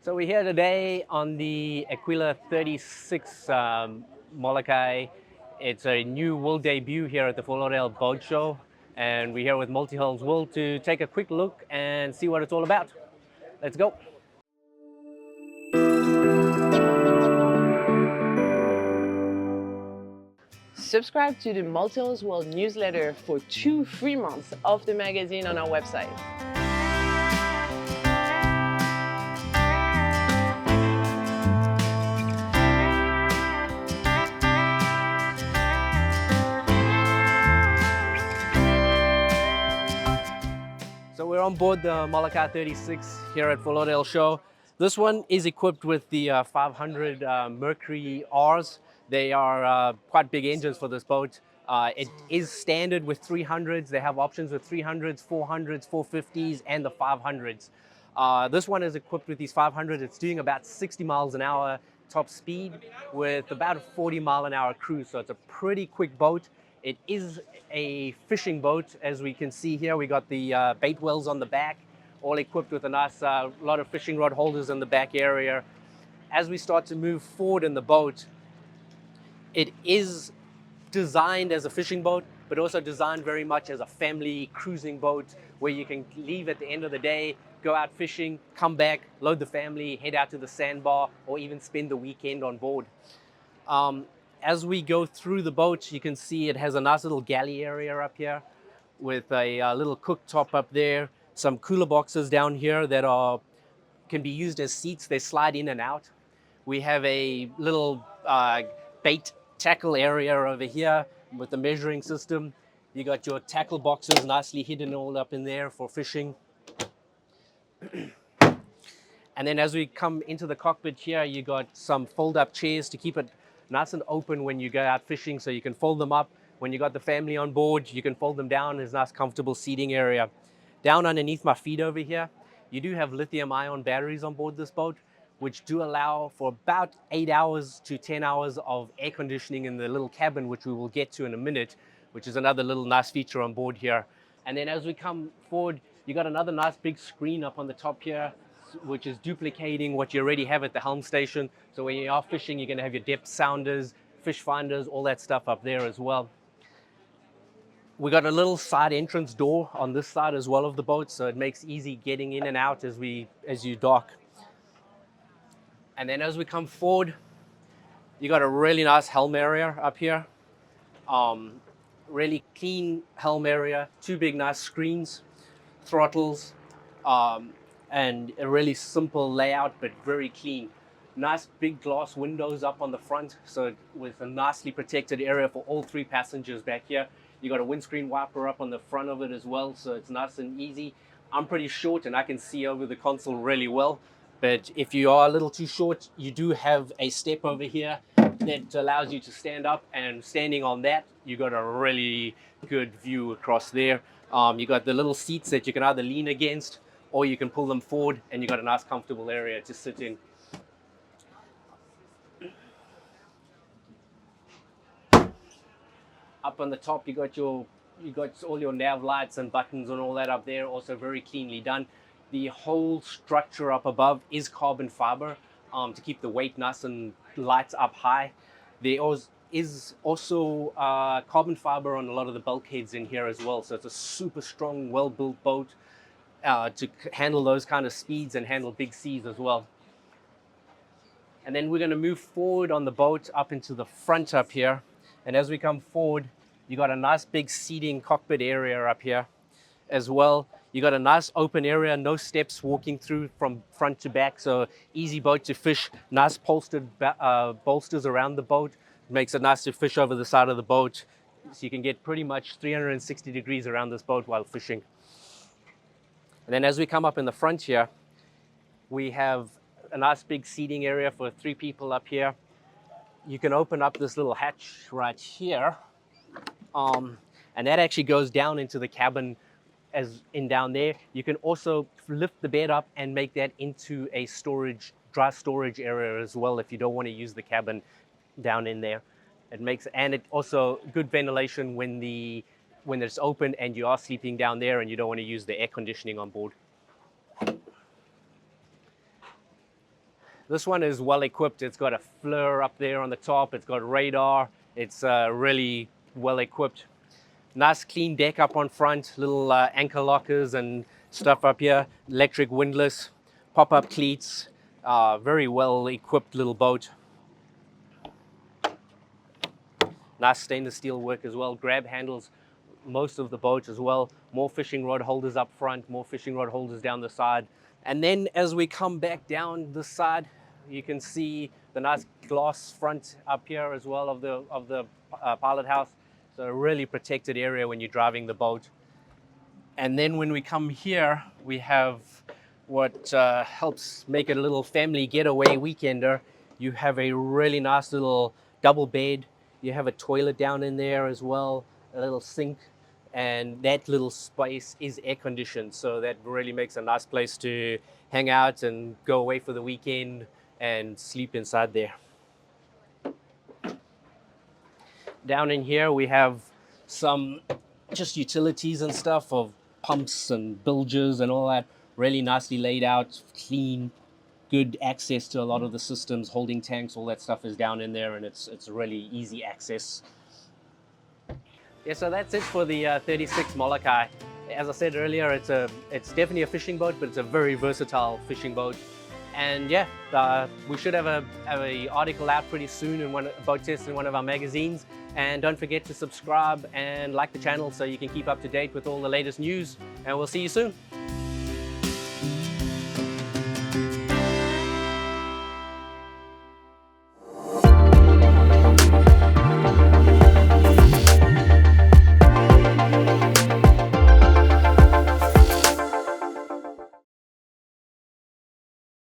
So we're here today on the Aquila 36 Molokai. It's a new world debut here at the Lauderdale boat show, and we're here with Multihulls to take a quick look and see what it's all about. Let's go. Subscribe to the Multihulls World newsletter for 2 free months of the magazine on our website. So we're on board the Molokai 36 here at Lauderdale show. This one is equipped with the 500 Mercury Rs. They are quite big engines for this boat. It is standard with 300s. They have options with 300s, 400s, 450s, and the 500s. This one is equipped with these 500s. It's doing about 60 miles an hour top speed with about a 40-mile-an-hour cruise. So it's a pretty quick boat. It is a fishing boat, as we can see here. We got the bait wells on the back, all equipped with a nice lot of fishing rod holders in the back area. As we start to move forward in the boat, it is designed as a fishing boat, but also designed very much as a family cruising boat where you can leave at the end of the day, go out fishing, come back, load the family, head out to the sandbar, or even spend the weekend on board. As we go through the boat, you can see it has a nice little galley area up here with a little cooktop up there, some cooler boxes down here that can be used as seats. They slide in and out. We have a little bait tackle area over here with the measuring system. You got your tackle boxes nicely hidden all up in there for fishing. And then as we come into the cockpit here, you got some fold-up chairs to keep it nice and open when you go out fishing, so you can fold them up. When you got the family on board, you can fold them down. There's a nice comfortable seating area. Down underneath my feet over here, you do have lithium-ion batteries on board this boat, which do allow for about 8 hours to 10 hours of air conditioning in the little cabin, which we will get to in a minute, which is another little nice feature on board here. And then as we come forward, you got another nice big screen up on the top here, which is duplicating what you already have at the Helm station. So when you are fishing, you're going to have your depth sounders, fish finders, all that stuff up there as well. We got a little side entrance door on this side as well of the boat, so it makes easy getting in and out as you dock. And then as we come forward, you got a really nice helm area up here. Really clean helm area, 2 big nice screens, throttles, and a really simple layout, but very clean. Nice big glass windows up on the front, so with a nicely protected area for all 3 passengers back here. You got a windscreen wiper up on the front of it as well, so it's nice and easy. I'm pretty short and I can see over the console really well, but if you are a little too short, you do have a step over here that allows you to stand up, and standing on that, you got a really good view across there. You got the little seats that you can either lean against, or you can pull them forward, and you got a nice comfortable area to sit in. Up on the top, you got all your nav lights and buttons and all that up there, also very cleanly done. The whole structure up above is carbon fiber to keep the weight nice and light up high. There is also carbon fiber on a lot of the bulkheads in here as well, so it's a super strong, well-built boat to handle those kind of speeds and handle big seas as well. And then we're going to move forward on the boat up into the front up here. And as we come forward, you got a nice big seating cockpit area up here as well. You got a nice open area, no steps walking through from front to back, so easy boat to fish. Nice bolstered bolsters around the boat. It makes it nice to fish over the side of the boat, so you can get pretty much 360 degrees around this boat while fishing. And then as we come up in the front here, we have a nice big seating area for 3 people up here. You can open up this little hatch right here, and that actually goes down into the cabin as in down there. You can also lift the bed up and make that into a dry storage area as well if you don't want to use the cabin down in there. It also good ventilation when it's open and you are sleeping down there and you don't want to use the air conditioning on board. This one is well equipped. It's got a flare up there on the top. It's got radar. It's really well equipped. Nice clean deck up on front, little anchor lockers and stuff up here, electric windlass, pop-up cleats, very well equipped little boat. Nice stainless steel work as well, grab handles most of the boat as well, more fishing rod holders up front, more fishing rod holders down the side. And then as we come back down this side, you can see the nice glass front up here as well of the pilot house. So a really protected area when you're driving the boat. And then when we come here, we have what helps make it a little family getaway weekender. You have a really nice little double bed. You have a toilet down in there as well, a little sink, and that little space is air conditioned. So that really makes a nice place to hang out and go away for the weekend and sleep inside there. Down in here, we have some just utilities and stuff of pumps and bilges and all that, really nicely laid out, clean, good access to a lot of the systems, holding tanks, all that stuff is down in there, and it's really easy access. Yeah, so that's it for the 36 Molokai. As I said earlier, it's definitely a fishing boat, but it's a very versatile fishing boat. And yeah, we should have a article out pretty soon in a boat test in one of our magazines. And don't forget to subscribe and like the channel so you can keep up to date with all the latest news. And we'll see you soon.